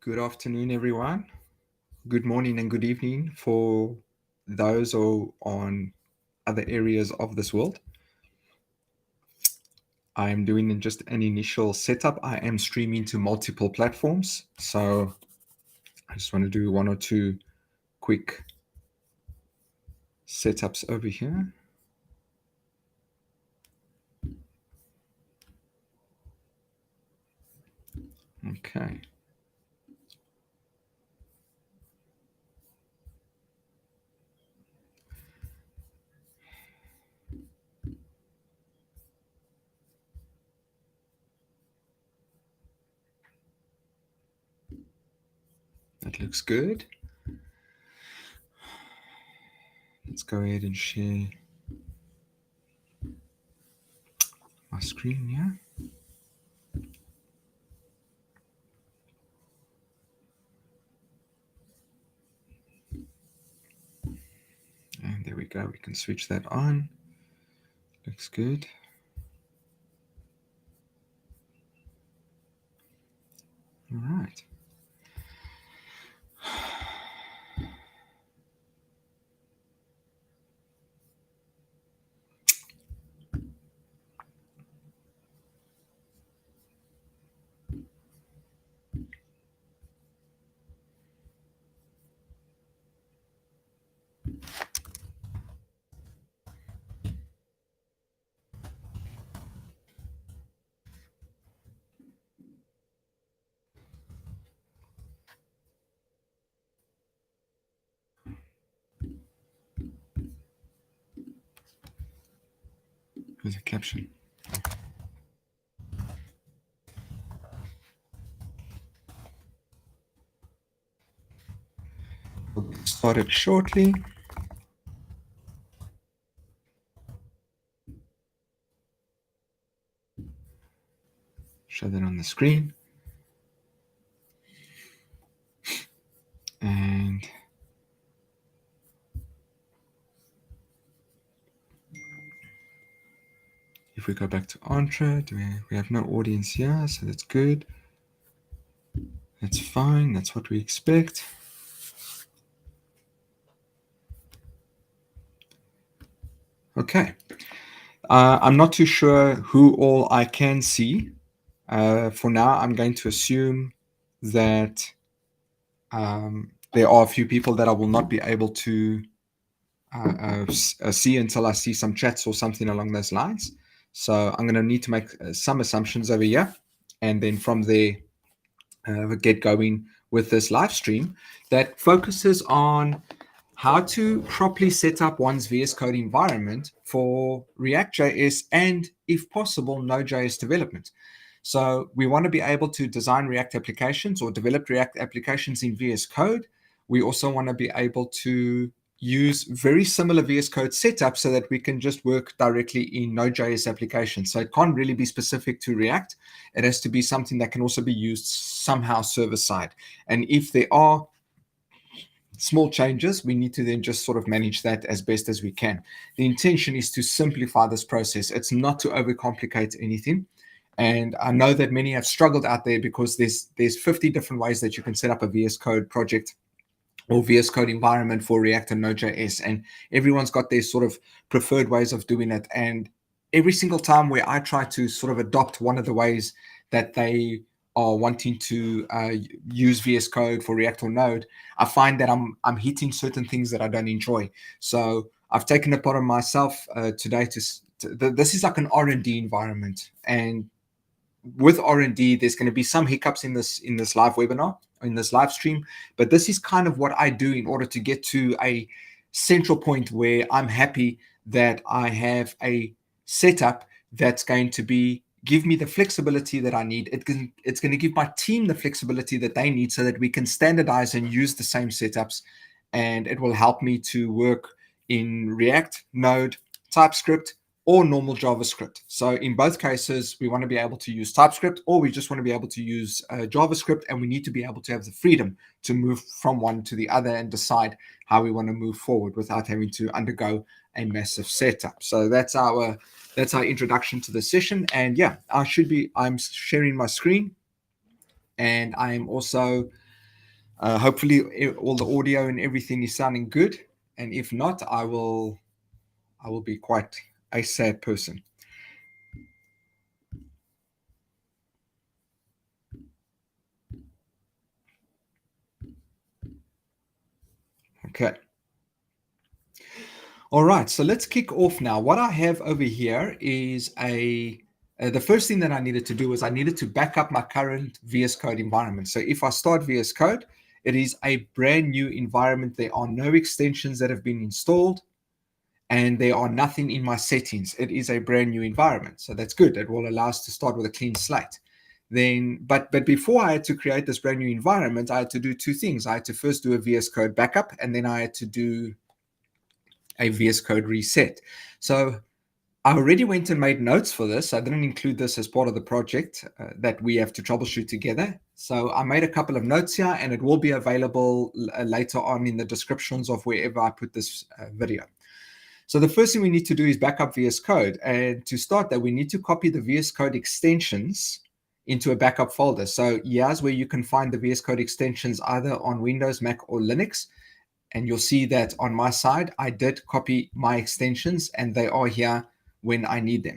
Good afternoon, everyone. Good morning and good evening for those who are on other areas of this world. I'm doing just an initial setup. I am streaming to multiple platforms, so I just want to do one or two quick setups over here. Okay. That looks good. Let's go ahead and share my screen here. And there we go. We can switch that on. Looks good. All right. Here's a caption. We'll get started shortly. Show that on the screen. And if we go back to Entra, we have no audience here, so that's good. That's fine. That's what we expect. Okay. I'm not too sure who all I can see. For now, I'm going to assume that there are a few people that I will not be able to see until I see some chats or something along those lines. So I'm going to need to make some assumptions over here. And then from there, get going with this live stream that focuses on how to properly set up one's VS Code environment for React.js and, if possible, Node.js development. So we want to be able to design React applications or develop React applications in VS Code. We also want to be able to use very similar VS Code setup so that we can just work directly in Node.js applications. So it can't really be specific to React. It has to be something that can also be used somehow server-side. And if there are small changes, we need to then just sort of manage that as best as we can. The intention is to simplify this process. It's not to overcomplicate anything. And I know that many have struggled out there because there's 50 different ways that you can set up a VS Code project or VS Code environment for React and Node.js. And everyone's got their sort of preferred ways of doing it. And every single time where I try to sort of adopt one of the ways that they are wanting to use VS Code for React or Node, I find that I'm hitting certain things that I don't enjoy. So I've taken it upon myself today this is like an R&D environment. And with R&D, there's going to be some hiccups in this live webinar, in this live stream, but this is kind of what I do in order to get to a central point where I'm happy that I have a setup that's going to give me the flexibility that I need. It's going to give my team the flexibility that they need so that we can standardize and use the same setups, and it will help me to work in React, Node, TypeScript, or normal JavaScript. So in both cases, we want to be able to use TypeScript, or we just want to be able to use JavaScript, and we need to be able to have the freedom to move from one to the other and decide how we want to move forward without having to undergo a massive setup. So that's our introduction to the session. And yeah, I'm sharing my screen, and I'm also Hopefully all the audio and everything is sounding good. And if not, I will be quite a sad person. Okay. All right, so let's kick off now. What I have over here is the first thing that I needed to do was I needed to back up my current VS Code environment. So if I start VS Code, it is a brand new environment. There are no extensions that have been installed, and there are nothing in my settings. It is a brand new environment. So that's good. It will allow us to start with a clean slate. Then, but before I had to create this brand new environment, I had to do two things. I had to first do a VS Code backup, and then I had to do a VS Code reset. So I already went and made notes for this. I didn't include this as part of the project that we have to troubleshoot together. So I made a couple of notes here, and it will be available later on in the descriptions of wherever I put this video. So the first thing we need to do is back up VS Code. And to start that, we need to copy the VS Code extensions into a backup folder. So here's where you can find the VS Code extensions either on Windows, Mac, or Linux. And you'll see that on my side, I did copy my extensions, and they are here when I need them.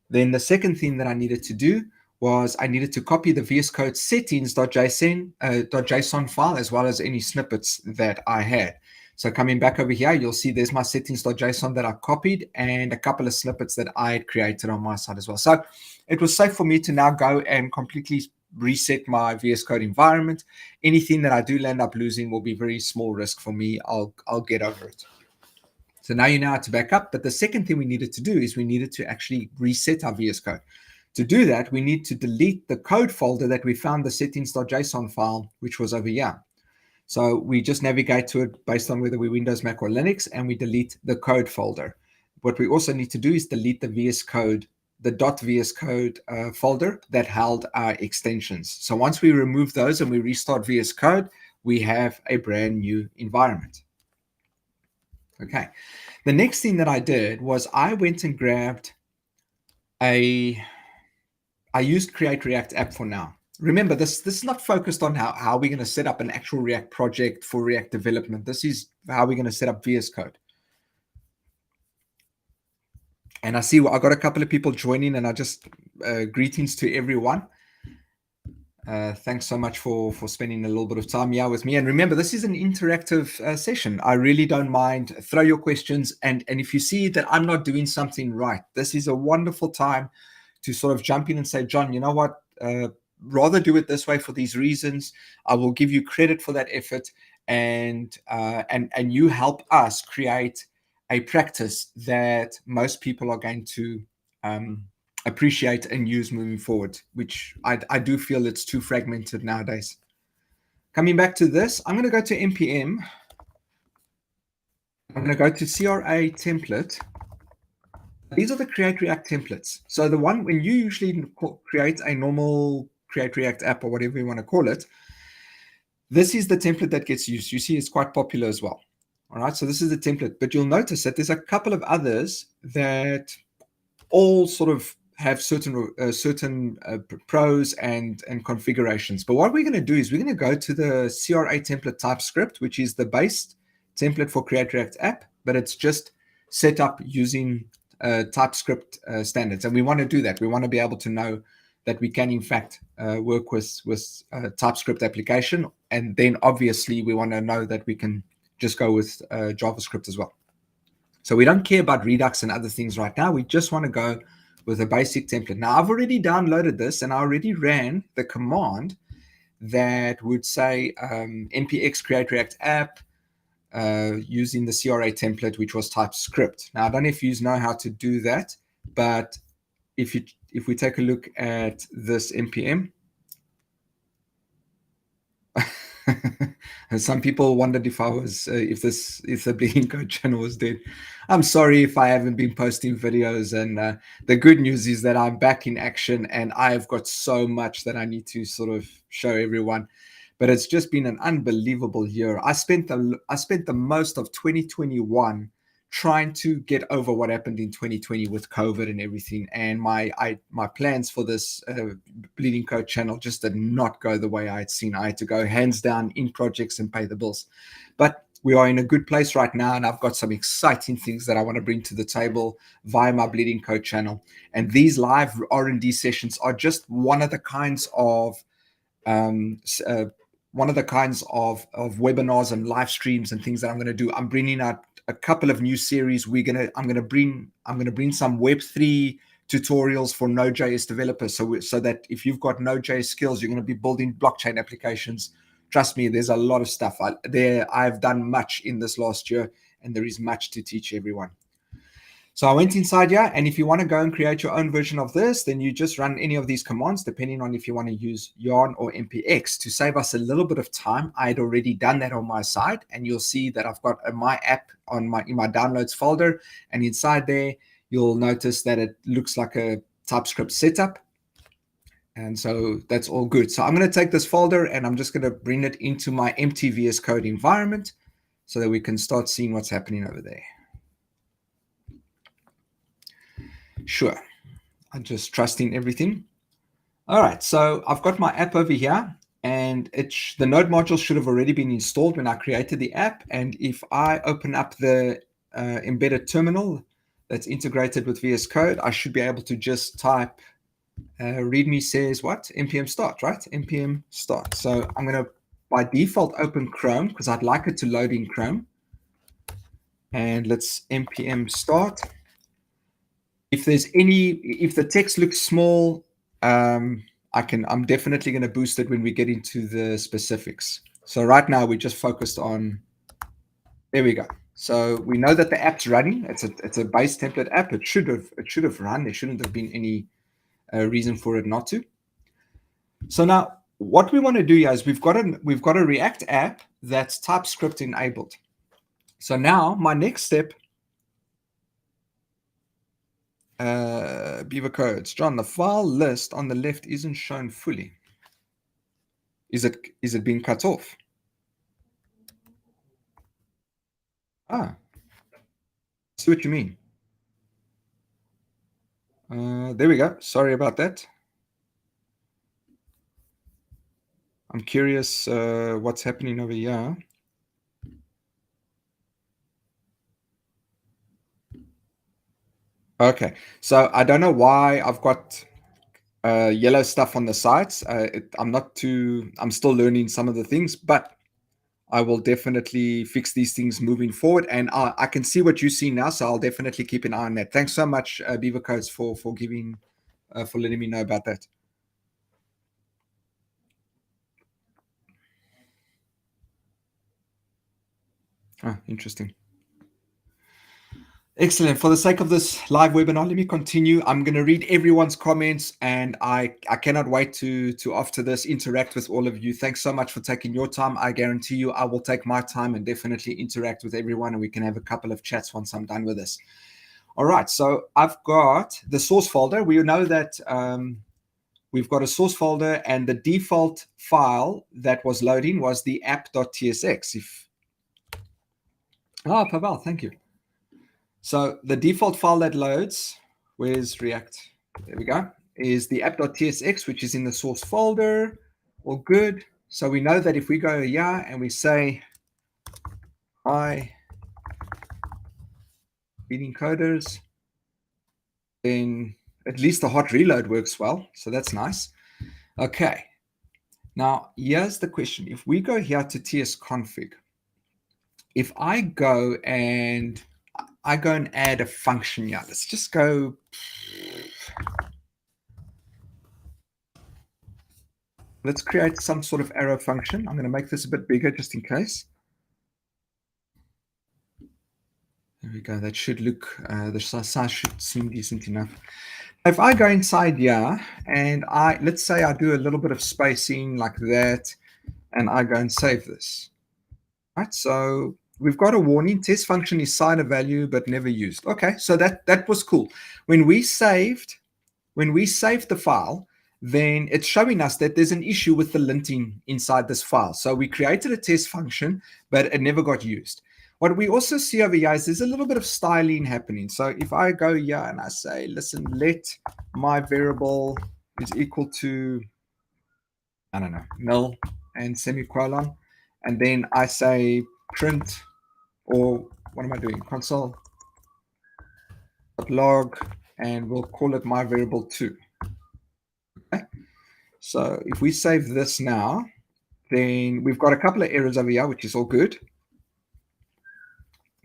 Then the second thing that I needed to do was I needed to copy the VS Code settings.json file, as well as any snippets that I had. So coming back over here, you'll see there's my settings.json that I copied, and a couple of snippets that I had created on my side as well. So it was safe for me to now go and completely reset my VS Code environment. Anything that I do land up losing will be very small risk for me. I'll get over it. So now you know how to back up. But the second thing we needed to do is we needed to actually reset our VS Code. To do that, we need to delete the code folder that we found the settings.json file, which was over here. So we just navigate to it based on whether we're Windows, Mac, or Linux, and we delete the code folder. What we also need to do is delete the VS Code, the .vs Code folder that held our extensions. So once we remove those and we restart VS Code, we have a brand new environment. Okay. The next thing that I did was I went and grabbed I used Create React App for now. Remember, this is not focused on how we're going to set up an actual React project for React development. This is how we're going to set up VS Code. And I see I got a couple of people joining, and I just greetings to everyone. Thanks so much for spending a little bit of time here with me. And remember, this is an interactive session. I really don't mind. Throw your questions. And if you see that I'm not doing something right, this is a wonderful time to sort of jump in and say, John, you know what? Rather do it this way for these reasons. I will give you credit for that effort. And you help us create a practice that most people are going to appreciate and use moving forward, which I do feel it's too fragmented nowadays. Coming back to this, I'm going to go to npm. I'm going to go to CRA template. These are the Create React templates. So the one when you usually create a normal Create React app, or whatever you want to call it, this is the template that gets used. You see it's quite popular as well. All right, so this is the template, but you'll notice that there's a couple of others that all sort of have certain pros and configurations. But what we're going to do is we're going to go to the CRA template TypeScript, which is the base template for Create React app, but it's just set up using TypeScript standards. And we want to do that. We want to be able to know that we can, in fact, work with TypeScript application. And then, obviously, we want to know that we can just go with JavaScript as well. So we don't care about Redux and other things right now. We just want to go with a basic template. Now, I've already downloaded this, and I already ran the command that would say npx create react app using the CRA template, which was TypeScript. Now, I don't know if you know how to do that, but if we take a look at this npm, and some people wondered if I was if the Bleeding Code channel was dead. I'm sorry if I haven't been posting videos, and the good news is that I'm back in action, and I've got so much that I need to sort of show everyone. But it's just been an unbelievable year. I spent the most of 2021 trying to get over what happened in 2020 with COVID and everything. And my plans for this Bleeding Code channel just did not go the way I had seen. I had to go hands down in projects and pay the bills. But we are in a good place right now, and I've got some exciting things that I want to bring to the table via my Bleeding Code channel. And these live R&D sessions are just one of the kinds of webinars and live streams and things that I'm going to do. I'm bringing out a couple of new series. I'm going to bring some Web3 tutorials for Node.js developers, so that if you've got Node.js skills, you're going to be building blockchain applications. Trust me, there's a lot of stuff there. I've done much in this last year, and there is much to teach everyone. So I went inside here, and if you want to go and create your own version of this, then you just run any of these commands, depending on if you want to use yarn or npx to save us a little bit of time. I had already done that on my side, and you'll see that I've got my app in my downloads folder, and inside there, you'll notice that it looks like a TypeScript setup. And so that's all good. So I'm going to take this folder and I'm just going to bring it into my empty VS Code environment so that we can start seeing what's happening over there. Sure. I'm just trusting everything. All right. So I've got my app over here, and the Node module should have already been installed when I created the app. And if I open up the embedded terminal that's integrated with VS Code, I should be able to just type README says what? npm start, right? npm start. So I'm going to, by default, open Chrome because I'd like it to load in Chrome. And let's npm start. If the text looks small, I'm definitely going to boost it when we get into the specifics. So right now we're just focused on, there we go. So we know that the app's running. It's a base template app. It should have run. There shouldn't have been any reason for it not to. So now what we want to do here is we've got a React app that's TypeScript enabled. So now my next step, Beaver codes, John, the file list on the left isn't shown fully. Is it being cut off? Ah, I see what you mean. There we go. Sorry about that. I'm curious what's happening over here. Okay, so I don't know why I've got yellow stuff on the sides. I'm still learning some of the things, but I will definitely fix these things moving forward. And I can see what you see now, so I'll definitely keep an eye on that. Thanks so much, Beaver Codes, for letting me know about that. Ah, interesting. Excellent. For the sake of this live webinar, let me continue. I'm going to read everyone's comments, and I cannot wait to after this interact with all of you. Thanks so much for taking your time. I guarantee you I will take my time and definitely interact with everyone, and we can have a couple of chats once I'm done with this. All right. So I've got the source folder. We know that we've got a source folder, and the default file that was loading was the app.tsx. Pavel, thank you. So the default file that loads, where's React? There we go, is the app.tsx, which is in the source folder. All good. So we know that if we go here and we say, hi, Bleeding Coders, then at least the hot reload works well. So that's nice. Okay. Now, here's the question. If we go here to tsconfig, if I go and add a function here. Let's just go. Let's create some sort of arrow function. I'm going to make this a bit bigger just in case. There we go. That should look, the size should seem decent enough. If I go inside here and let's say I do a little bit of spacing like that, and I go and save this. Right. So we've got a warning. Test function is sign a value but never used. Okay, so that was cool. When we saved the file, then it's showing us that there's an issue with the linting inside this file. So we created a test function, but it never got used. What we also see over here is there's a little bit of styling happening. So if I go here and I say, listen, let my variable is equal to, I don't know, nil and semicolon, and then I say print, or what am I doing? Console.log, and we'll call it my variable 2. Okay. So if we save this now, then we've got a couple of errors over here, which is all good.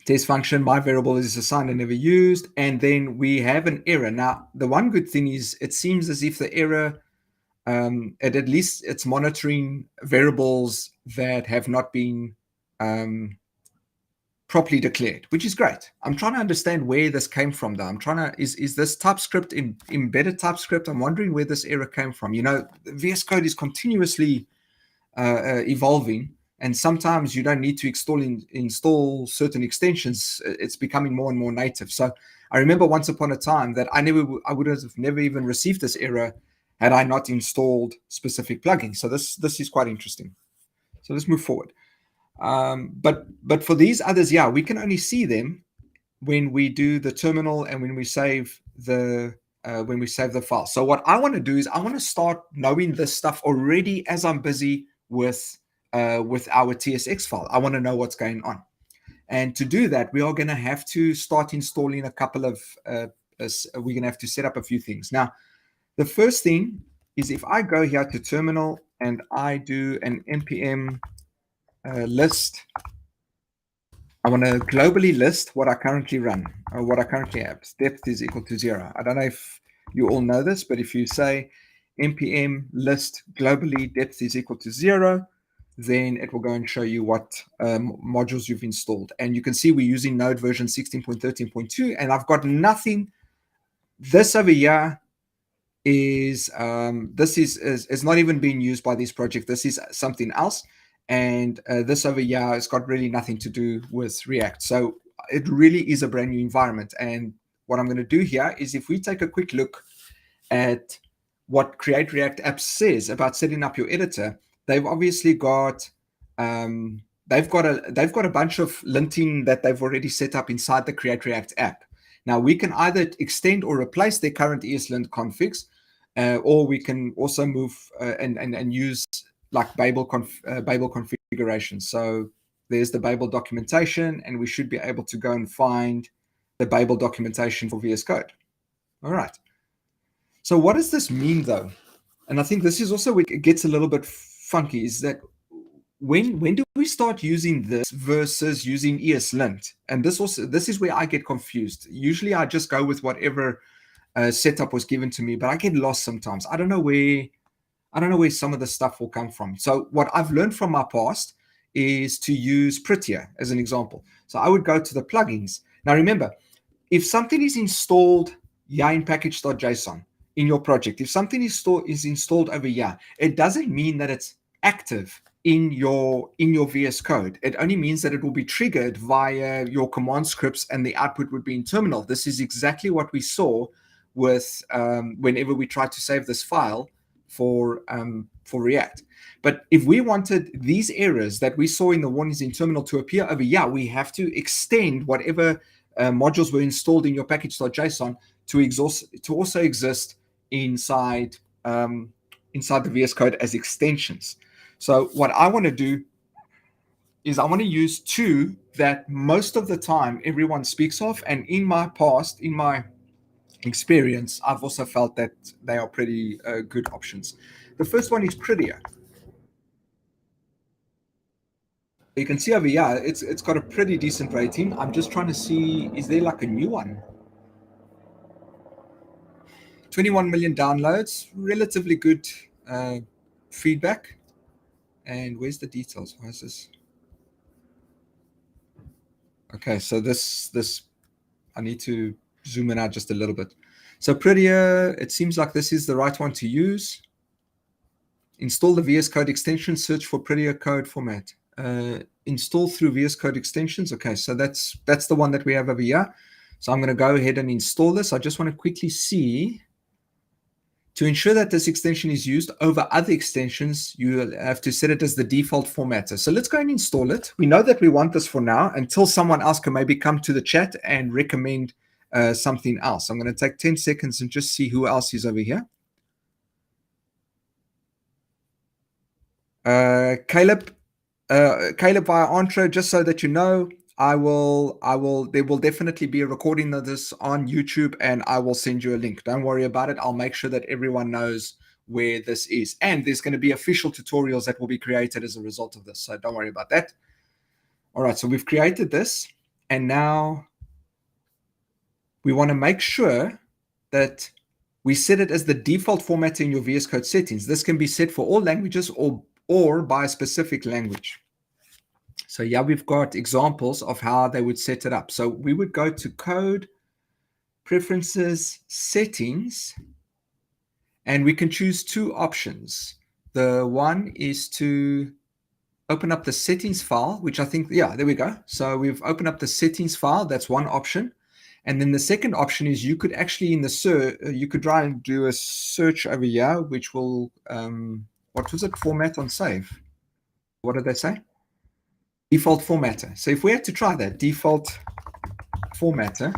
Test function, my variable is assigned and never used, and then we have an error. Now, the one good thing is it seems as if the error, at least it's monitoring variables that have not been properly declared, which is great. I'm trying to understand where this came from, though. I'm trying to, is this TypeScript, embedded TypeScript? I'm wondering where this error came from. You know, VS Code is continuously evolving, and sometimes you don't need to install certain extensions. It's becoming more and more native. So I remember once upon a time that I would have never even received this error had I not installed specific plugins. So this is quite interesting. So let's move forward. But for these others, yeah, we can only see them when we do the terminal and when we save the file. So what I want to do is I want to start knowing this stuff already as I'm busy with our TSX file. I want to know what's going on. And to do that, we are going to have to start installing a couple of, we're going to have to set up a few things. Now, the first thing is if I go here to terminal and I do an npm list, I want to globally list what I currently run, or what I currently have. Depth is equal to 0. I don't know if you all know this, but if you say npm list globally depth is equal to 0, then it will go and show you what modules you've installed. And you can see we're using Node version 16.13.2, and I've got nothing. This over here is not even being used by this project. This is something else. And this over here has got really nothing to do with React. So it really is a brand new environment. And what I'm going to do here is if we take a quick look at what Create React Apps says about setting up your editor, they've obviously got they've got a bunch of linting that they've already set up inside the Create React app. Now we can either extend or replace their current ESLint configs, or we can also move and use like Babel configuration. So there's the Babel documentation, and we should be able to go and find the Babel documentation for VS Code. All right. So what does this mean, though? And I think this is also where it gets a little bit funky, is that when do we start using this versus using ESLint? And this is where I get confused. Usually I just go with whatever setup was given to me, but I get lost sometimes. I don't know where some of the stuff will come from. So what I've learned from my past is to use Prettier as an example. So I would go to the plugins. Now remember, if something is installed here in package.json in your project, if something is installed over here, it doesn't mean that it's active in your VS Code. It only means that it will be triggered via your command scripts and the output would be in terminal. This is exactly what we saw with whenever we tried to save this file for React. But if we wanted these errors that we saw in the warnings in terminal to appear over here, we have to extend whatever modules were installed in your package.json to also exist inside the VS Code as extensions. So what I want to do is I want to use two that most of the time everyone speaks of, and in my experience, I've also felt that they are pretty good options. The first one is Prettier. You can see over here, it's got a pretty decent rating. I'm just trying to see, is there like a new one? 21 million downloads, relatively good feedback. And where's the details? Why is this? Okay, so this I need to zoom in out just a little bit. So Prettier, it seems like this is the right one to use. Install the VS Code extension, search for Prettier code format. Install through VS Code extensions. Okay, so that's the one that we have over here. So I'm going to go ahead and install this. I just want to quickly see. To ensure that this extension is used over other extensions, you have to set it as the default formatter. So let's go and install it. We know that we want this for now until someone else can maybe come to the chat and recommend something else. I'm going to take 10 seconds and just see who else is over here. Caleb via Entra, just so that you know, there will definitely be a recording of this on YouTube and I will send you a link. Don't worry about it. I'll make sure that everyone knows where this is. And there's going to be official tutorials that will be created as a result of this. So don't worry about that. All right, so we've created this and now we want to make sure that we set it as the default format in your VS Code settings. This can be set for all languages or by a specific language. So yeah, we've got examples of how they would set it up. So we would go to Code, Preferences, Settings, and we can choose two options. The one is to open up the settings file, which I think, yeah, there we go. So we've opened up the settings file. That's one option. And then the second option is you could actually in the search, you could try and do a search over here, which will, what was it? Format on save. What did they say? Default formatter. So if we had to try that, default formatter,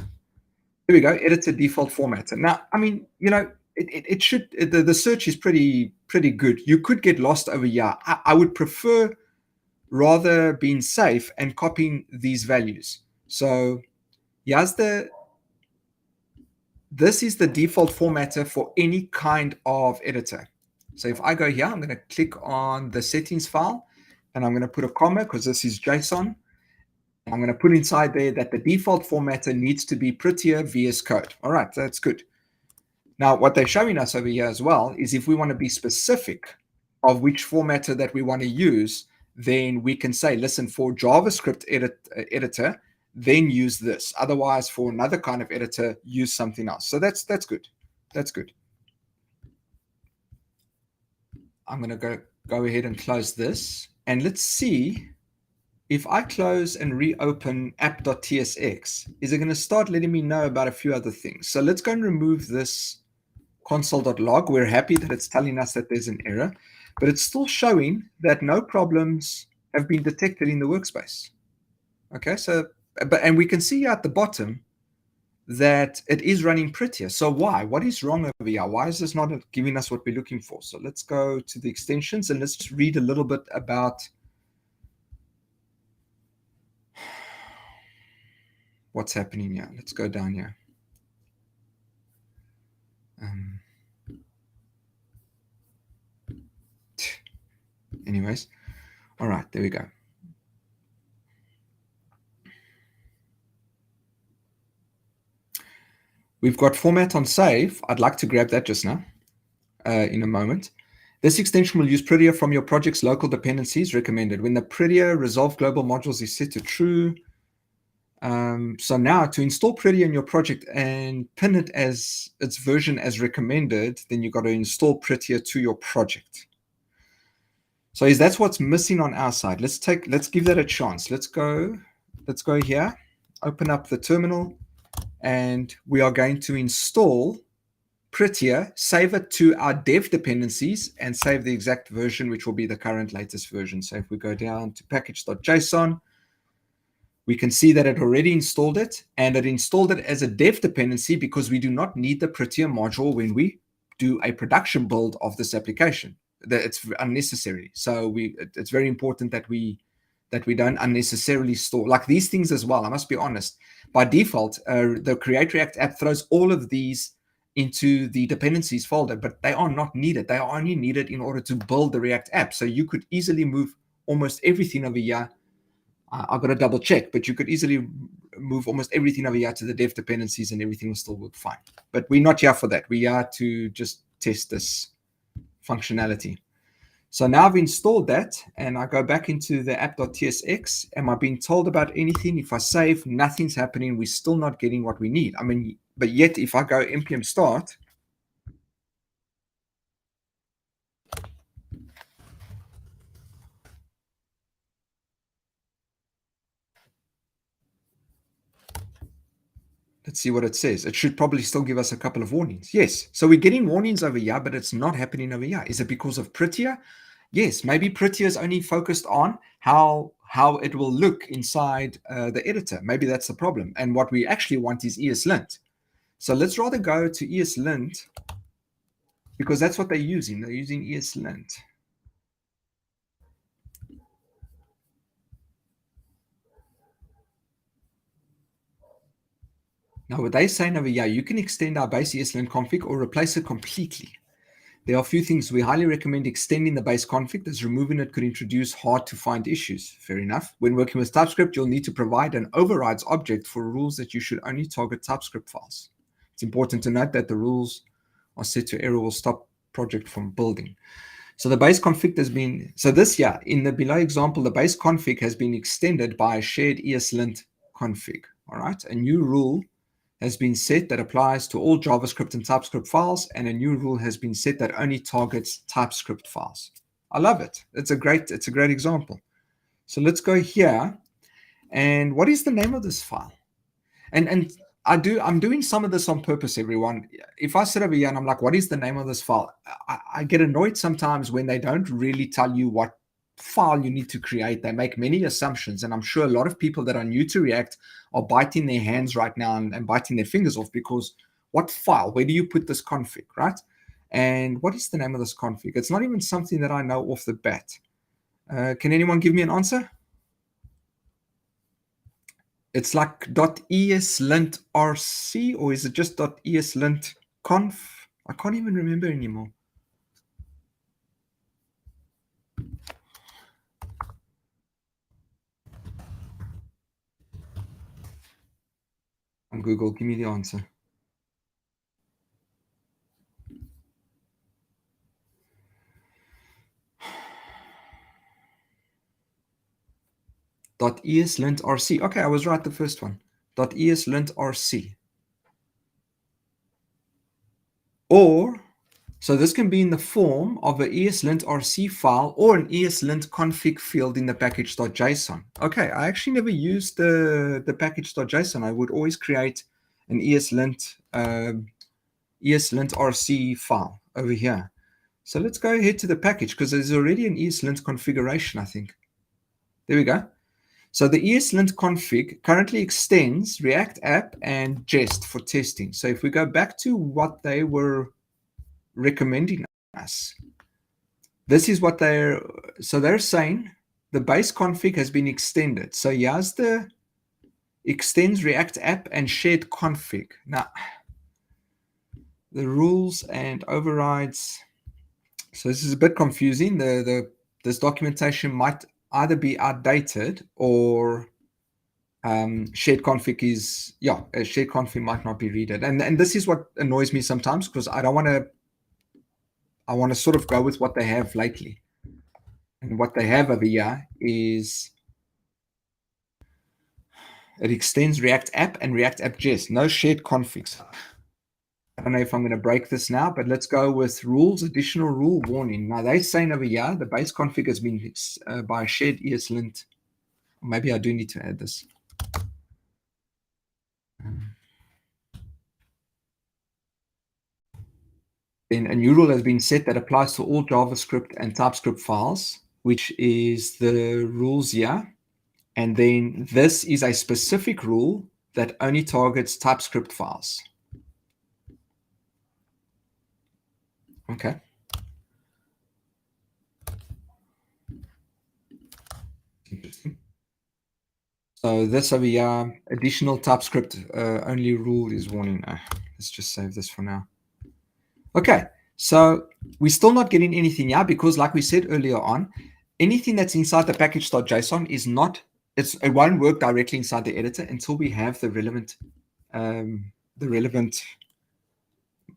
here we go, editor default formatter. Now, I mean, you know, it should, the search is pretty good. You could get lost over here. I would prefer rather being safe and copying these values. So here's this is the default formatter for any kind of editor. So if I go here, I'm going to click on the settings file and I'm going to put a comma because this is JSON. I'm going to put inside there that the default formatter needs to be Prettier VS Code. All right, that's good. Now, what they're showing us over here as well is if we want to be specific of which formatter that we want to use, then we can say, listen, for JavaScript editor, then use this. Otherwise, for another kind of editor, use something else. So that's good. That's good. I'm going to go ahead and close this. And let's see if I close and reopen app.tsx, is it going to start letting me know about a few other things? So let's go and remove this console.log. We're happy that it's telling us that there's an error, but it's still showing that no problems have been detected in the workspace. Okay, so, and we can see at the bottom that it is running Prettier. So why? What is wrong over here? Why is this not giving us what we're looking for? So let's go to the extensions and let's just read a little bit about what's happening here. Let's go down here. Anyways, all right, there we go. We've got format on save. I'd like to grab that just now in a moment. This extension will use Prettier from your project's local dependencies recommended. When the Prettier resolve global modules is set to true. So now to install Prettier in your project and pin it as its version as recommended, then you've got to install Prettier to your project. So that's what's missing on our side. Let's give that a chance. Let's go here, open up the terminal, and we are going to install Prettier, save it to our dev dependencies, and save the exact version, which will be the current latest version. So if we go down to package.json, we can see that it already installed it, and it installed it as a dev dependency because we do not need the Prettier module when we do a production build of this application. That it's unnecessary. So it's very important that we don't unnecessarily store like these things as well. I must be honest. By default, the Create React app throws all of these into the dependencies folder, but they are not needed. They are only needed in order to build the React app. So you could easily move almost everything over here. I've got to double check, but you could easily move almost everything over here to the dev dependencies and everything will still work fine. But we're not here for that. We are to just test this functionality. So now I've installed that and I go back into the app.tsx. Am I being told about anything? If I save, nothing's happening. We're still not getting what we need. I mean, but yet if I go npm start, Let's see what it says. It should probably still give us a couple of warnings. Yes. So we're getting warnings over here, but it's not happening over here. Is it because of Prettier? Yes. Maybe Prettier is only focused on how it will look inside the editor. Maybe that's the problem. And what we actually want is ESLint. So let's rather go to ESLint because that's what they're using. They're using ESLint. Now, what they're saying over here, you can extend our base ESLint config or replace it completely. There are a few things we highly recommend extending the base config, as removing it could introduce hard to find issues. Fair enough. When working with TypeScript, you'll need to provide an overrides object for rules that you should only target TypeScript files. It's important to note that the rules are set to error will stop project from building. So the base config has been, so this year, in the below example, the base config has been extended by a shared ESLint config. All right. A new rule has been set that applies to all JavaScript and TypeScript files, and a new rule has been set that only targets TypeScript files. I love it. It's a great example. So let's go here. And what is the name of this file? And I'm doing some of this on purpose, everyone. If I sit over here and I'm like, what is the name of this file? I get annoyed sometimes when they don't really tell you what file you need to create. They make many assumptions, and I'm sure a lot of people that are new to React are biting their hands right now and biting their fingers off because what file? Where do you put this config, right? And what is the name of this config? It's not even something that I know off the bat. Can anyone give me an answer? It's like .eslintrc, or is it just .eslintconf? I can't even remember anymore. On Google, give me the answer. .eslintrc. Okay, I was right the first one. .eslintrc. Or, so this can be in the form of an eslintrc file or an eslint config field in the package.json. Okay, I actually never used the package.json. I would always create an eslintrc file over here. So let's go ahead to the package because there's already an eslint configuration, I think. There we go. So the ESLint config currently extends React App and Jest for testing. So if we go back to what they were recommending us, this is what they're saying the base config has been extended. So here's the extends React App and shared config. Now, the rules and overrides. So this is a bit confusing. This documentation might either be outdated or shared config is, a shared config might not be readed. And this is what annoys me sometimes because I want to sort of go with what they have lately. And what they have over here is it extends React App and React App Jest, no shared configs. I don't know if I'm going to break this now, but let's go with rules, additional rule warning. Now they're saying over here, the base config has been by shared ESLint. Maybe I do need to add this. Then a new rule has been set that applies to all JavaScript and TypeScript files, which is the rules here. And then this is a specific rule that only targets TypeScript files. Okay. Interesting. So this over here, additional TypeScript only rule is warning. Let's just save this for now. Okay, so we're still not getting anything here because, like we said earlier on, anything that's inside the package.json is not, it won't work directly inside the editor until we have the relevant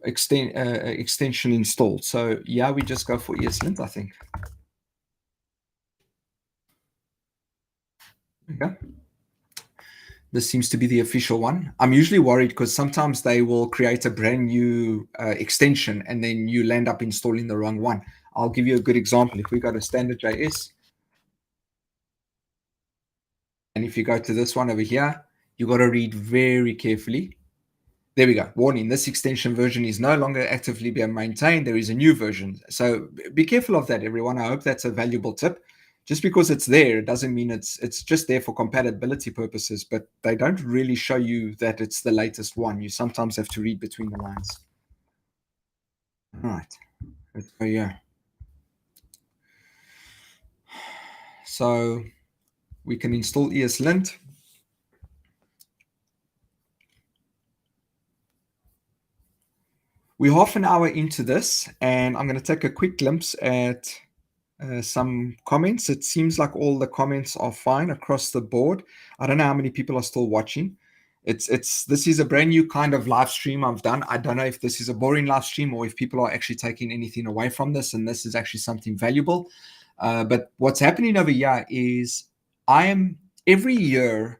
extension installed. So yeah, we just go for ESLint, I think. Okay. This seems to be the official one. I'm usually worried because sometimes they will create a brand new extension and then you land up installing the wrong one. I'll give you a good example. If we go to standard.js, and if you go to this one over here, you got to read very carefully There we go. Warning, this extension version is no longer actively being maintained. There is a new version. So be careful of that, everyone. I hope that's a valuable tip. Just because it's there, it doesn't mean it's just there for compatibility purposes, but they don't really show you that it's the latest one. You sometimes have to read between the lines. All right. Let's go here. So we can install ESLint. We're half an hour into this, and I'm going to take a quick glimpse at some comments. It seems like all the comments are fine across the board. I don't know how many people are still watching. This is a brand new kind of live stream I've done. I don't know if this is a boring live stream or if people are actually taking anything away from this, and this is actually something valuable. But what's happening over here is I am every year,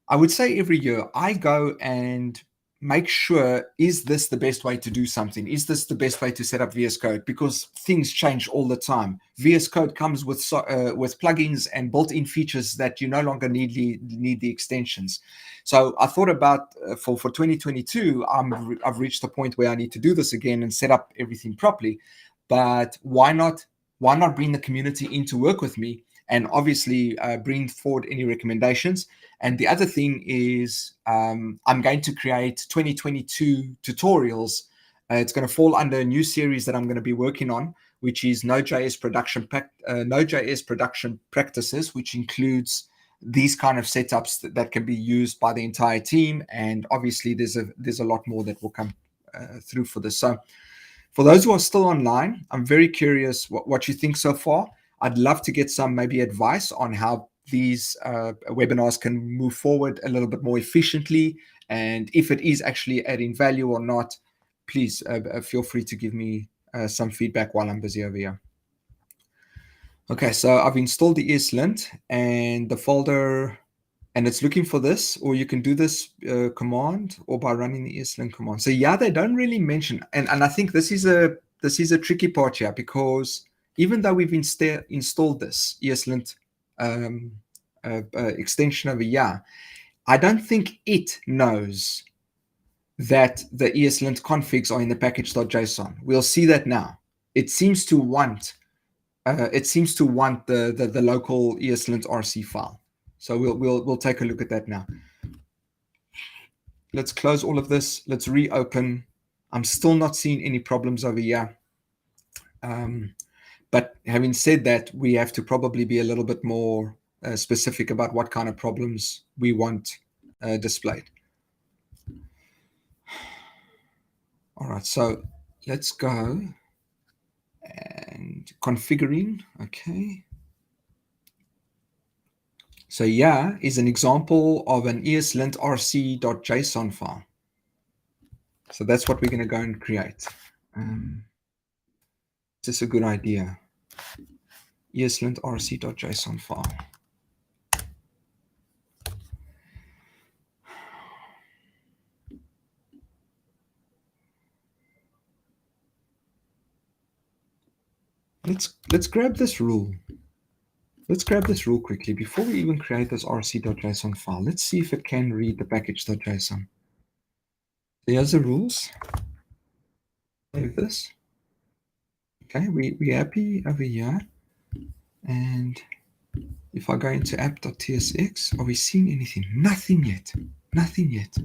I would say every year, I go and make sure, is this the best way to do something? Is this the best way to set up VS Code? Because things change all the time. VS Code comes with plugins and built-in features that you no longer need the extensions. So I thought about for 2022, I've reached a point where I need to do this again and set up everything properly. But why not bring the community in to work with me and obviously bring forward any recommendations? And the other thing is I'm going to create 2022 tutorials. It's going to fall under a new series that I'm going to be working on, which is Node.js production practices, which includes these kind of setups that can be used by the entire team. And obviously, there's a lot more that will come through for this. So for those who are still online, I'm very curious what you think so far. I'd love to get some maybe advice on how these webinars can move forward a little bit more efficiently, and if it is actually adding value or not. Please feel free to give me some feedback while I'm busy over here. Okay, so I've installed the ESLint and the folder, and it's looking for this, or you can do this command or by running the ESLint command. So yeah, they don't really mention, and I think this is a tricky part here, because even though we've installed this ESLint extension over here, I don't think it knows that the ESLint configs are in the package.json. We'll see that now. It seems to want the local ESLint RC file. So we'll take a look at that now. Let's close all of this. Let's reopen. I'm still not seeing any problems over here. But having said that, we have to probably be a little bit more specific about what kind of problems we want displayed. All right, so let's go and configuring. Okay. So yeah, is an example of an ESLint rc.json file. So that's what we're going to go and create. Is this a good idea? ESLint rc.json file. Let's grab this rule. Let's grab this rule quickly before we even create this rc.json file. Let's see if it can read the package.json. Here's the rules. Save this. Okay, we're happy over here. And if I go into app.tsx, are we seeing anything? Nothing yet. Nothing yet.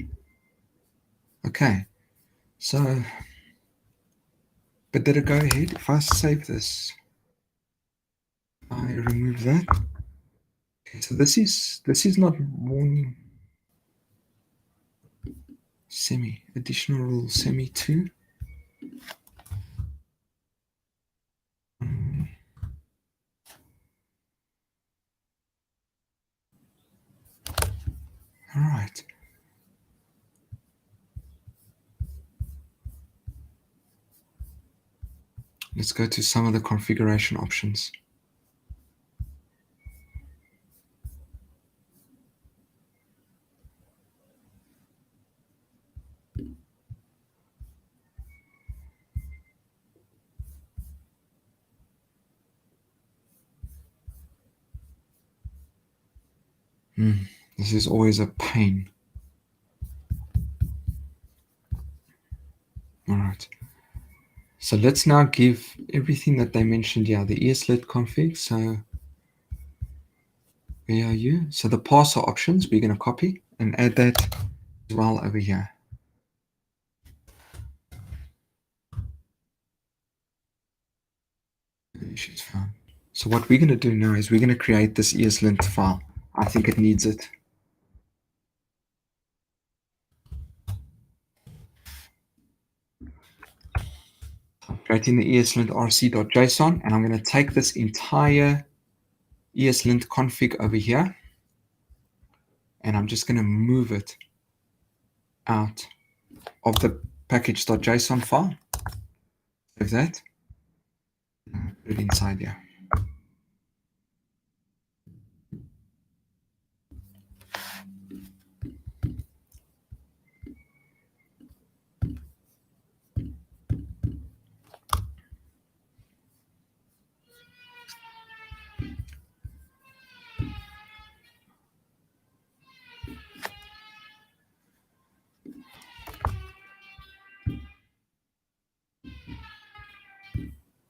Okay, so, but did it go ahead? If I save this, I remove that. Okay, so this is not warning. Additional rule, semi 2. All right. Let's go to some of the configuration options. This is always a pain. So let's now give everything that they mentioned here, the ESLint config. So where are you? So the parser options, we're going to copy and add that as well over here. Issues found. So what we're going to do now is we're going to create this ESLint file. I think it needs it. I'm creating the ESLint rc.json, and I'm going to take this entire ESLint config over here, and I'm just going to move it out of the package.json file. Save that. Put it inside here.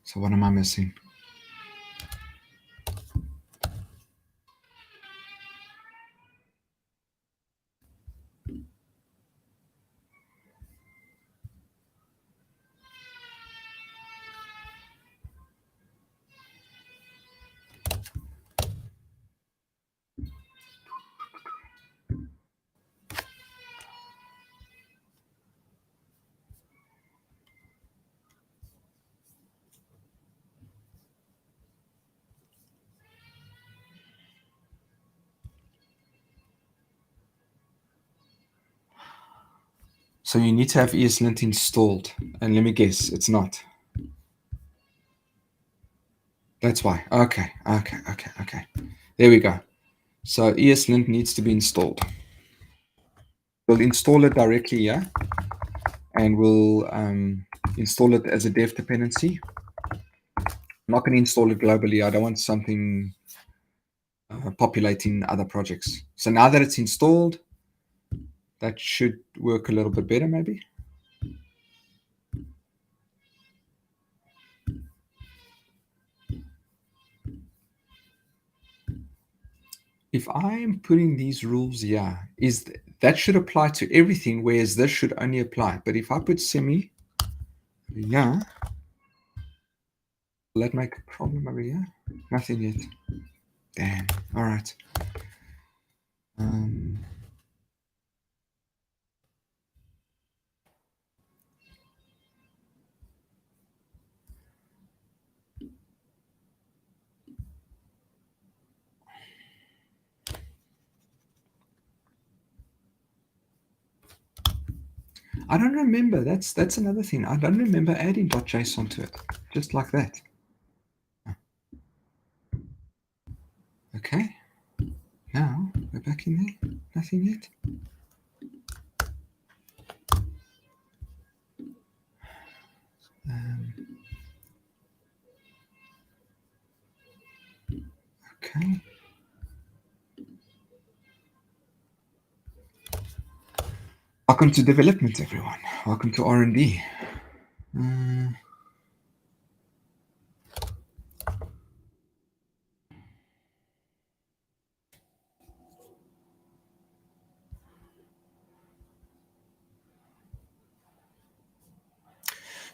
So what am I missing? So you need to have ESLint installed, and let me guess, it's not. That's why. Okay. There we go. So ESLint needs to be installed. We'll install it directly here, and we'll install it as a dev dependency. I'm not going to install it globally. I don't want something populating other projects. So now that it's installed, that should work a little bit better, maybe. If I'm putting these rules here, that should apply to everything, whereas this should only apply. But if I put semi, yeah, will that make a problem over here? Nothing yet. Damn. All right. I don't remember. That's another thing. I don't remember adding .json to it, just like that. Okay. Now we're back in there. Nothing yet. Okay. Welcome to development, everyone. Welcome to R&D.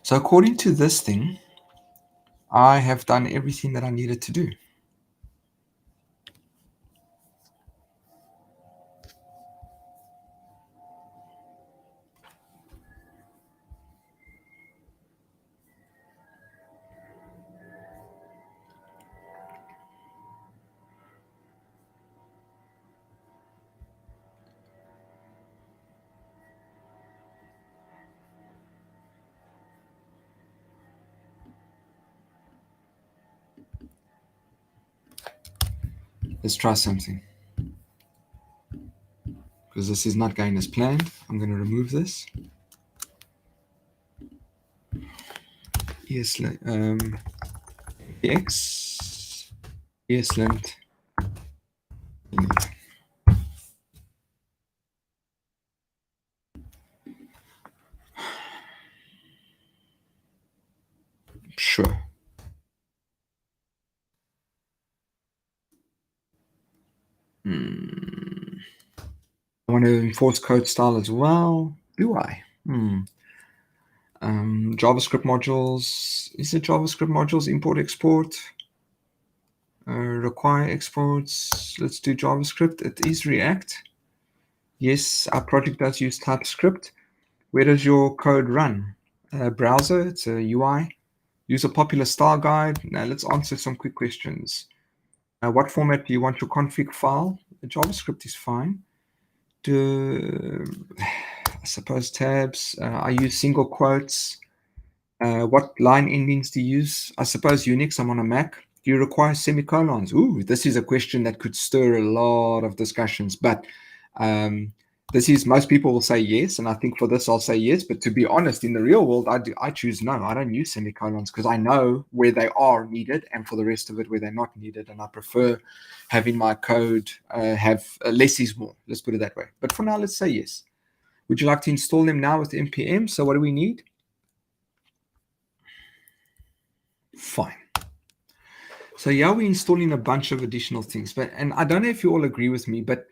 So according to this thing, I have done everything that I needed to do. Let's try something. Because this is not going as planned, I'm going to remove this. X ESLint. I want to enforce code style as well. Do I? JavaScript modules. Is it JavaScript modules? Import, export. Require exports. Let's do JavaScript. It is React. Yes, our project does use TypeScript. Where does your code run? Browser. It's a UI. Use a popular style guide. Now let's answer some quick questions. What format do you want your config file? The JavaScript is fine. I suppose tabs. I use single quotes. What line endings do you use? I suppose Unix. I'm on a Mac. Do you require semicolons? Ooh, this is a question that could stir a lot of discussions. But most people will say yes, and I think for this I'll say yes. But to be honest, in the real world, I choose no. I don't use semicolons because I know where they are needed, and for the rest of it, where they're not needed. And I prefer having my code have less is more. Let's put it that way. But for now, let's say yes. Would you like to install them now with npm? So what do we need? Fine. So yeah, we're installing a bunch of additional things, and I don't know if you all agree with me, but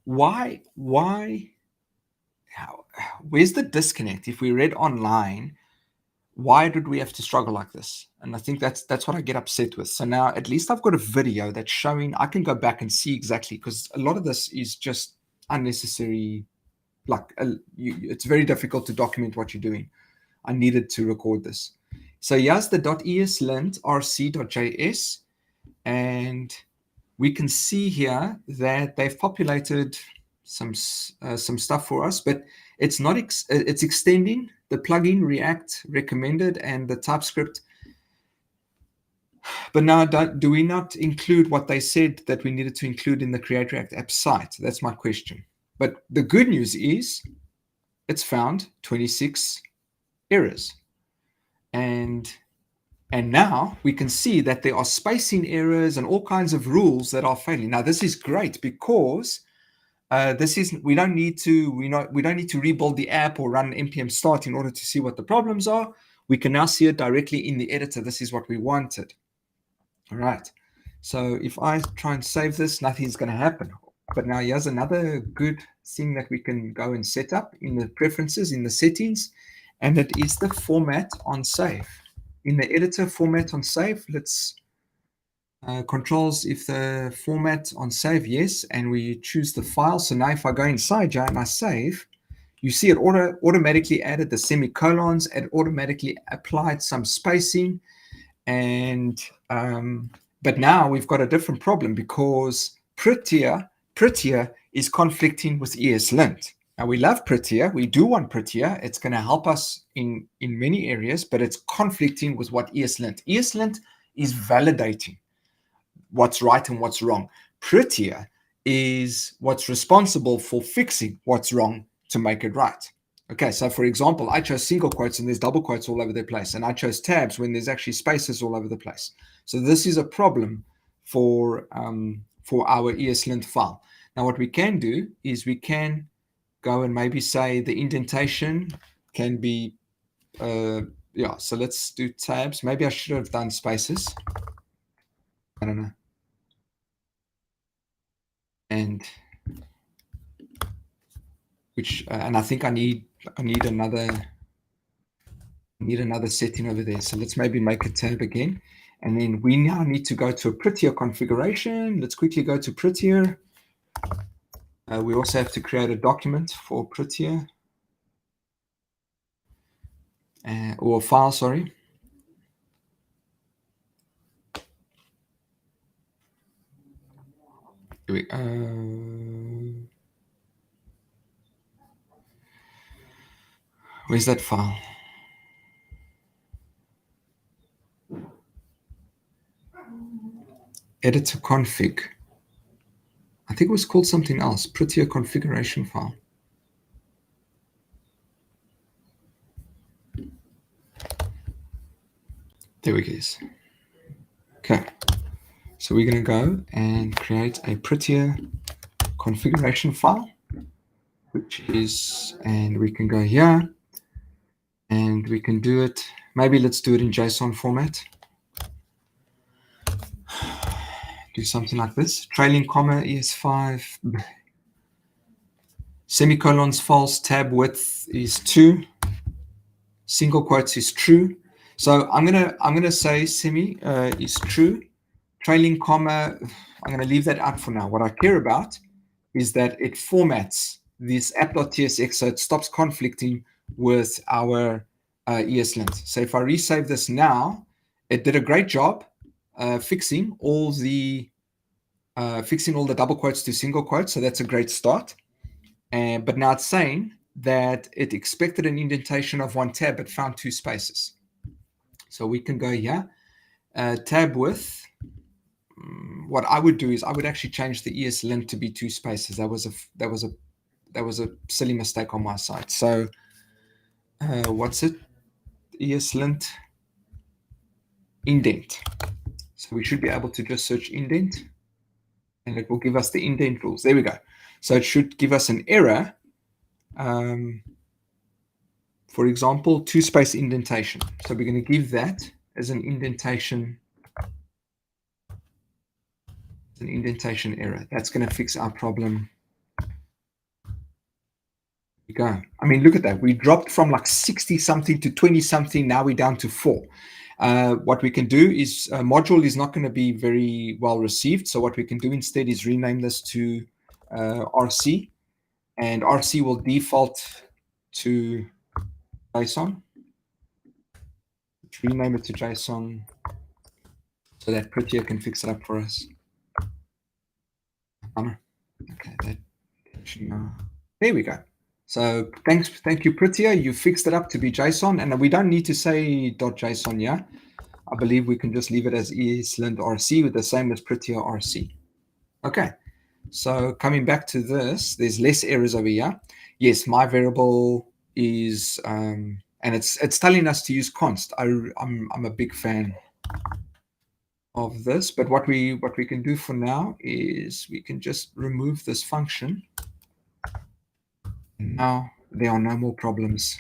where's the disconnect? If we read online, why did we have to struggle like this? And I think that's what I get upset with. So now at least I've got a video that's showing, I can go back and see exactly, because a lot of this is just unnecessary. It's very difficult to document what you're doing. I needed to record this. So here's the .eslint rc.js, and we can see here that they've populated some stuff for us, but it's not. It's extending the plugin React recommended and the TypeScript. But now, do we not include what they said that we needed to include in the Create React app site? That's my question. But the good news is, it's found 26 errors, and now we can see that there are spacing errors and all kinds of rules that are failing. Now this is great because we don't need to rebuild the app or run npm start in order to see what the problems are. We can now see it directly in the editor. This is what we wanted. All right. So if I try and save this, nothing's going to happen. But now here's another good thing that we can go and set up in the preferences, in the settings, and it is the format on save. In the editor, format on save, let's controls if the format on save, yes, and we choose the file. So now if I go inside here and I save, you see it automatically added the semicolons, it automatically applied some spacing, and but now we've got a different problem because Prettier is conflicting with ESLint. Now we love Prettier, we do want Prettier, it's going to help us in many areas, but it's conflicting with what ESLint. ESLint is validating what's right and what's wrong. Prettier is what's responsible for fixing what's wrong to make it right. Okay, so for example, I chose single quotes and there's double quotes all over the place, and I chose tabs when there's actually spaces all over the place. So this is a problem for our ESLint file. Now what we can do is we can go and maybe say the indentation can be, yeah, so let's do tabs. Maybe I should have done spaces. I don't know. And I think I need another setting over there. So let's maybe make a tab again. And then we now need to go to a Prettier configuration. Let's quickly go to Prettier. We also have to create a document for Prettier. Or a file, sorry. Where's that file? Editor config. I think it was called something else. Prettier configuration file. There we go. Okay. So we're going to go and create a Prettier configuration file, which is, and we can go here and we can do it. Maybe let's do it in JSON format. do something like this. Trailing comma ES5. Semicolons false. Tab width is 2. Single quotes is true. So I'm gonna say semi is true. Trailing comma, I'm gonna leave that out for now. What I care about is that it formats this app.tsx so it stops conflicting with our ESLint. So if I resave this now, it did a great job fixing all the double quotes to single quotes. So that's a great start. But now it's saying that it expected an indentation of 1 tab but found 2 spaces. So we can go here, tab width. What I would do is I would actually change the ESLint to be 2 spaces. That was a silly mistake on my side. So what's it? ESLint indent. So we should be able to just search indent, and it will give us the indent rules. There we go. So it should give us an error. For example, 2-space indentation. So we're going to give that as an indentation. An indentation error. That's going to fix our problem. There we go. I mean, look at that. We dropped from like 60 something to 20 something. Now we're down to 4. What we can do is module is not going to be very well received. So what we can do instead is rename this to RC, and RC will default to JSON. Let's rename it to JSON so that Prettier can fix it up for us. Okay, that there we go. So thank you, Prettier. You fixed it up to be JSON, and we don't need to say .json. Yeah, I believe we can just leave it as ESLint RC with the same as Prettier RC. Okay, so coming back to this, there's less errors over here. Yes, my variable is and it's telling us to use const. I'm a big fan of this, but what we can do for now is we can just remove this function. And now there are no more problems.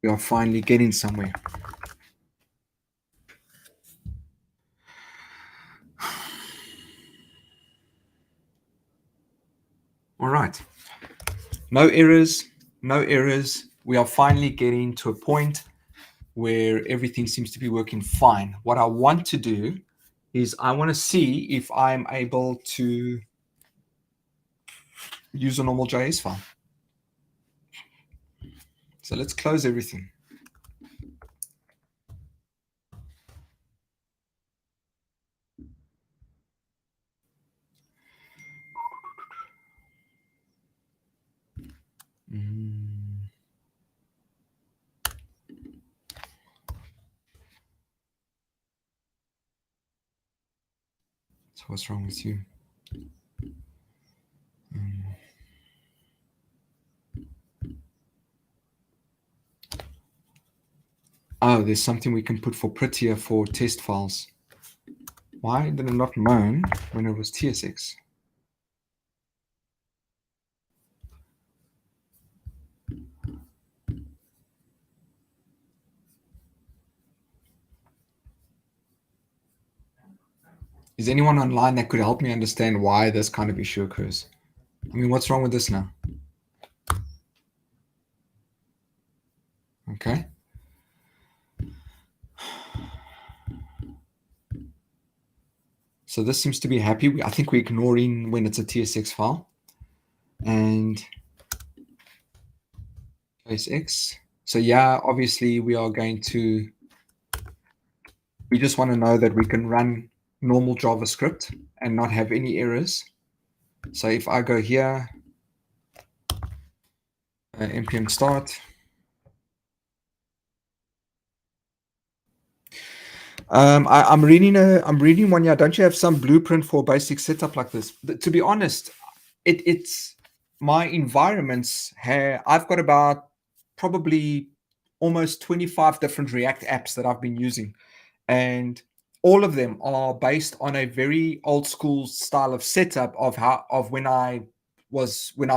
We are finally getting somewhere. All right. No errors, no errors. We are finally getting to a point where everything seems to be working fine. What I want to do is I want to see if I'm able to use a normal JS file. So let's close everything. So what's wrong with you? Oh, there's something we can put for Prettier for test files. Why did it not loan when it was TSX? Is anyone online that could help me understand why this kind of issue occurs? I mean, what's wrong with this now? Okay. So this seems to be happy. I think we're ignoring when it's a TSX file. And TSX. So yeah, obviously we are going to, we just want to know that we can run normal JavaScript and not have any errors. So if I go here, npm start. I'm reading one here. Don't you have some blueprint for basic setup like this? To be honest, it's my environments. I've got about probably almost 25 different React apps that I've been using, and all of them are based on a very old school style of setup of when I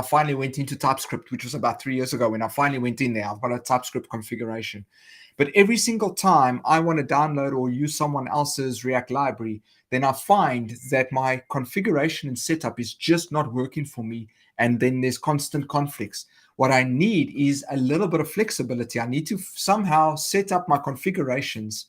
finally went into TypeScript, which was about 3 years ago. When I finally went in there, I've got a TypeScript configuration. But every single time I want to download or use someone else's React library, then I find that my configuration and setup is just not working for me. And then there's constant conflicts. What I need is a little bit of flexibility. I need to somehow set up my configurations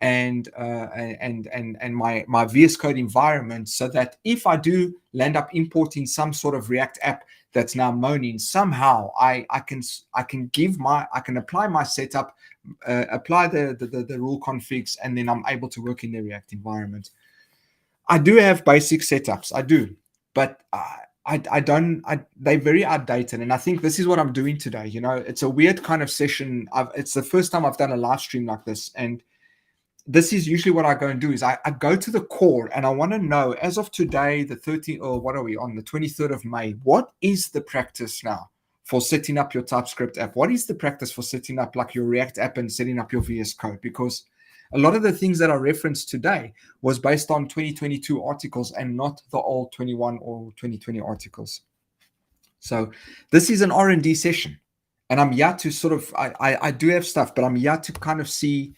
and my VS Code environment so that if I do land up importing some sort of React app that's now moaning, somehow I can apply my setup, apply the rule configs, and then I'm able to work in the React environment. I do have basic setups, I do, but they're very outdated. And I think this is what I'm doing today. You know, it's a weird kind of session. It's the first time I've done a live stream like this, and this is usually what I go and do is I go to the core and I want to know, as of today, the 13th, or what are we on, the 23rd of May, what is the practice now for setting up your TypeScript app? What is the practice for setting up like your React app and setting up your VS Code? Because a lot of the things that I referenced today was based on 2022 articles and not the old 21 or 2020 articles. So this is an R&D session, and I'm here to sort of, I do have stuff, but I'm here to kind of see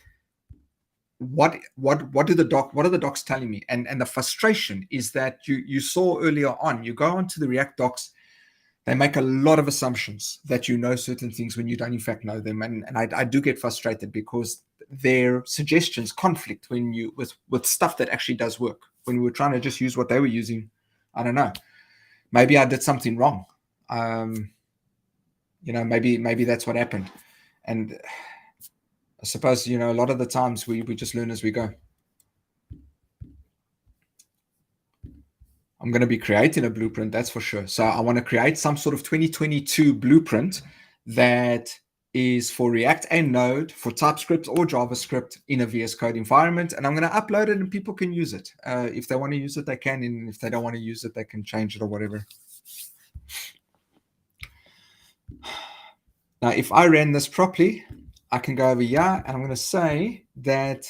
what are the docs telling me. And the frustration is that you saw earlier on, you go onto the React docs, they make a lot of assumptions that you know certain things when you don't in fact know them. And I do get frustrated because their suggestions conflict when you with stuff that actually does work. When we were trying to just use what they were using, I don't know, maybe I did something wrong. You know, maybe that's what happened. And I suppose, you know, a lot of the times we just learn as we go. I'm going to be creating a blueprint, that's for sure. So I want to create some sort of 2022 blueprint that is for React and Node, for TypeScript or JavaScript in a VS Code environment. And I'm going to upload it and people can use it. If they want to use it, they can. And if they don't want to use it, they can change it or whatever. Now, if I ran this properly, I can go over here and I'm going to say that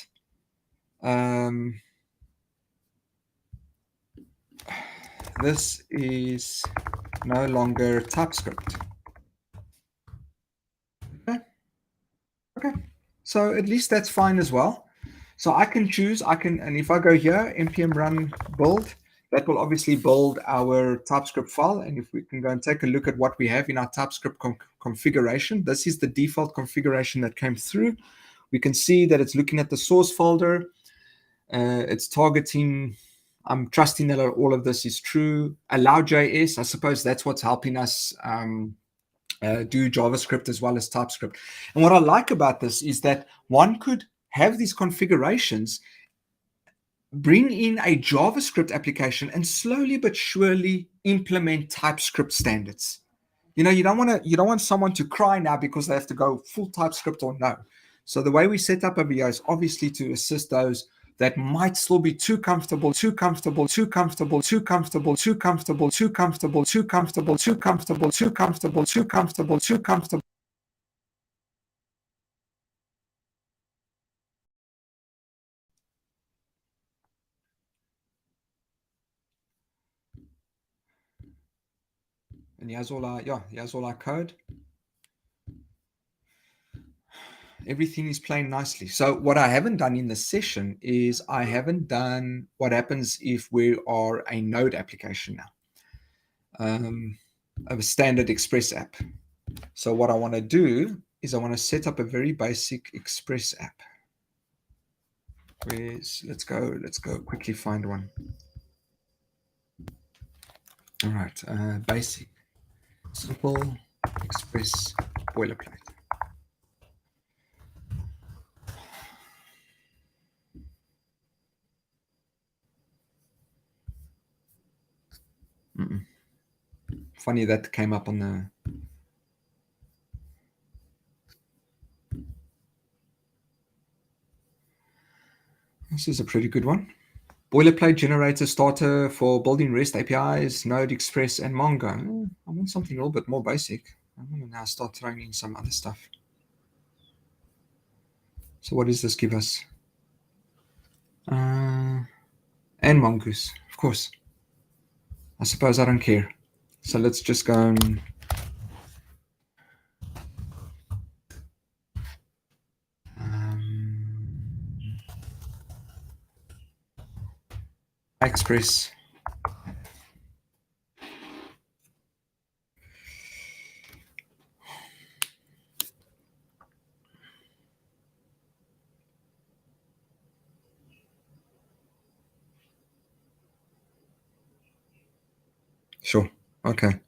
this is no longer TypeScript. Okay. So at least that's fine as well. So I can choose, and if I go here, npm run build, that will obviously build our TypeScript file. And if we can go and take a look at what we have in our TypeScript configuration, this is the default configuration that came through. We can see that it's looking at the source folder. It's targeting, I'm trusting that all of this is true. Allow.js, I suppose that's what's helping us do JavaScript as well as TypeScript. And what I like about this is that one could have these configurations, bring in a JavaScript application, and slowly but surely implement TypeScript standards. You know, you don't want someone to cry now because they have to go full TypeScript or no. So the way we set up over here is obviously to assist those that might still be too comfortable. And here's all our code. Everything is playing nicely. So what I haven't done in this session is I haven't done what happens if we are a Node application now, of a standard Express app. So what I want to do is I want to set up a very basic Express app. Let's go quickly find one. All right, basic, simple, Express, boilerplate. Funny that came up on the. This is a pretty good one. Boilerplate generator starter for building REST APIs, Node, Express, and Mongo. I want something a little bit more basic. I'm going to now start throwing in some other stuff. So what does this give us? And Mongoose, of course. I suppose I don't care. So let's just go and Express. Sure. Okay.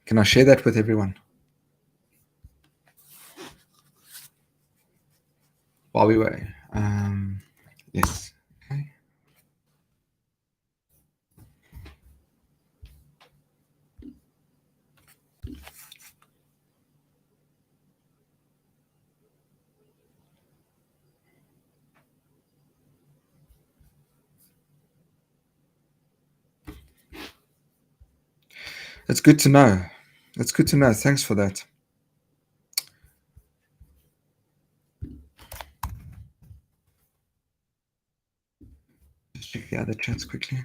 Can I share that with everyone while we wait? Yes. Okay. It's good to know. It's good to know. Thanks for that. Just check the other chats quickly.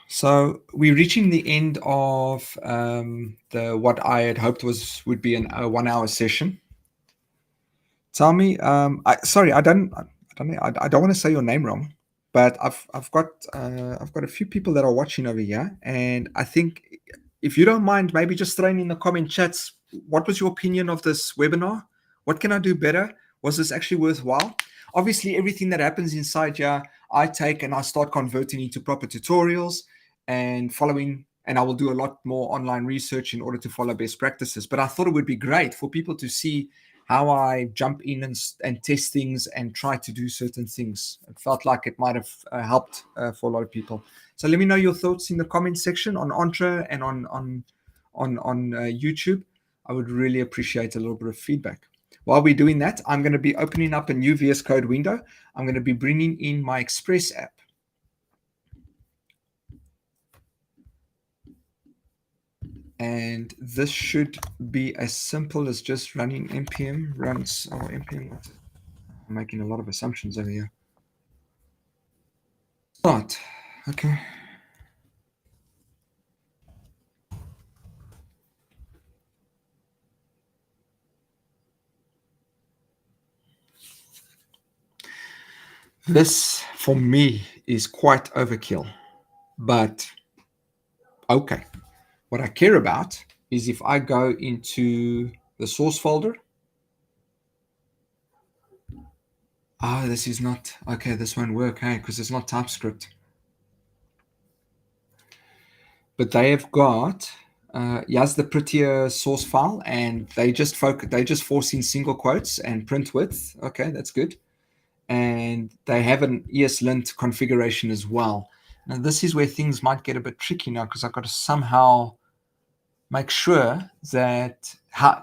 So we're reaching the end of the what I had hoped would be a 1 hour session. Tell me, sorry, I don't want to say your name wrong, but I've got a few people that are watching over here, and I think if you don't mind, maybe just throwing in the comment chats, what was your opinion of this webinar? What can I do better? Was this actually worthwhile? Obviously, everything that happens inside here, I take and I start converting into proper tutorials and following, and I will do a lot more online research in order to follow best practices. But I thought it would be great for people to see how I jump in and test things and try to do certain things. It felt like it might have helped for a lot of people. So let me know your thoughts in the comment section on Entra and on YouTube. I would really appreciate a little bit of feedback. While we're doing that, I'm going to be opening up a new VS Code window. I'm going to be bringing in my Express app. And this should be as simple as just running npm runs or npm. I'm making a lot of assumptions over here. Start. Okay. This, for me, is quite overkill, but okay. What I care about is if I go into the source folder. Oh, this is not, okay, this won't work, hey, because it's not TypeScript. But they have got, here's the Prettier source file, and they just force in single quotes and print width. Okay, that's good. And they have an ESLint configuration as well. Now, this is where things might get a bit tricky now because I've got to somehow make sure that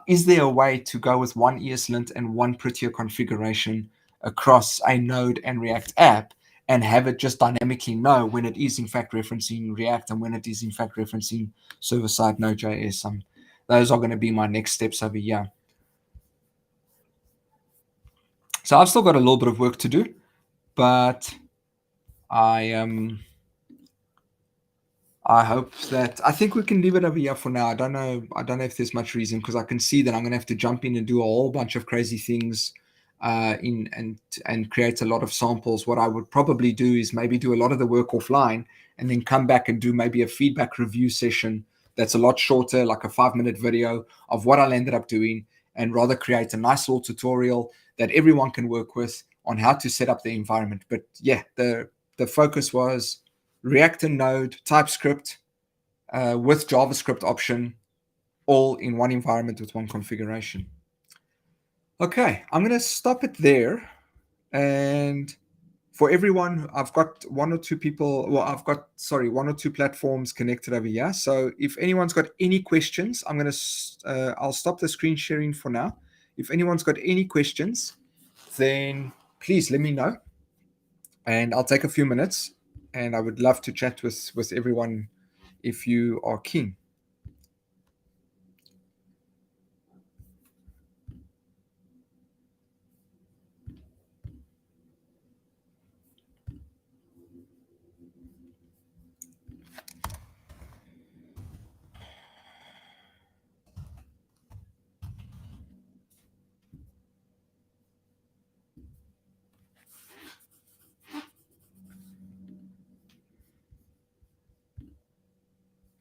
is there a way to go with one ESLint and one Prettier configuration across a Node and React app and have it just dynamically know when it is in fact referencing React and when it is in fact referencing server-side Node.js. Those are going to be my next steps over here. So I've still got a little bit of work to do, but I hope that I think we can leave it over here for now. I don't know if there's much reason because I can see that I'm going to have to jump in and do a whole bunch of crazy things and create a lot of samples. What I would probably do is maybe do a lot of the work offline and then come back and do maybe a feedback review session that's a lot shorter, like a 5-minute video of what I ended up doing, and rather create a nice little tutorial that everyone can work with on how to set up the environment. But yeah, the focus was React and Node, TypeScript with JavaScript option, all in one environment with one configuration. Okay, I'm going to stop it there. And for everyone, I've got one or two platforms connected over here. So if anyone's got any questions, I'll stop the screen sharing for now. If anyone's got any questions, then please let me know. And I'll take a few minutes, and I would love to chat with everyone if you are keen.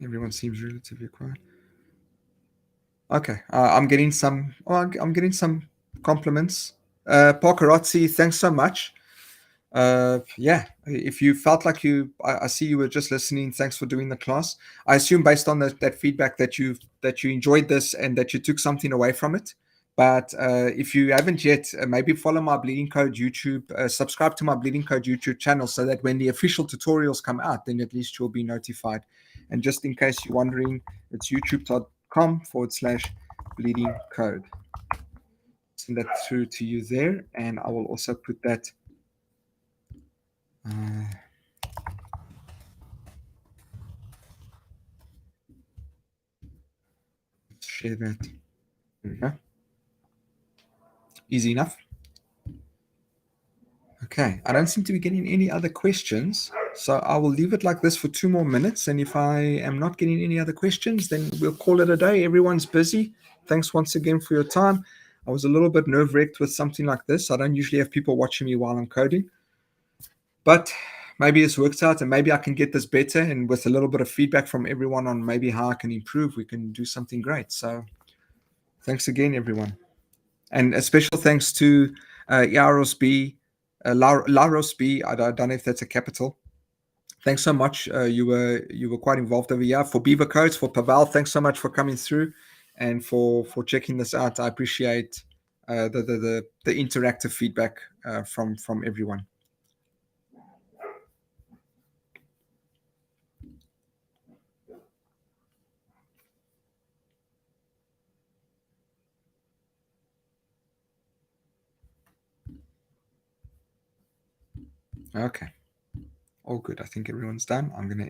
Everyone seems relatively quiet. Okay, I'm getting some. Oh, I'm getting some compliments. Parkerazzi, thanks so much. Yeah, if you felt like I see you were just listening. Thanks for doing the class. I assume based on that feedback that you enjoyed this and that you took something away from it. But if you haven't yet, maybe follow my Bleeding Code YouTube, subscribe to my Bleeding Code YouTube channel so that when the official tutorials come out, then at least you'll be notified. And just in case you're wondering, it's youtube.com/bleeding code. Send that through to you there, and I will also put that. Share that. There we go. Easy enough. Okay, I don't seem to be getting any other questions, so I will leave it like this for 2 more minutes. And if I am not getting any other questions, then we'll call it a day. Everyone's busy. Thanks once again for your time. I was a little bit nerve-wracked with something like this. I don't usually have people watching me while I'm coding, but maybe this works out, and maybe I can get this better. And with a little bit of feedback from everyone on maybe how I can improve, we can do something great. So thanks again, everyone. And a special thanks to Yaros B, Laros B. I don't know if that's a capital. Thanks so much. You were quite involved over here. For Beaver Codes, for Pavel, thanks so much for coming through and for checking this out. I appreciate the interactive feedback from everyone. Okay, all good. I think everyone's done. I'm going to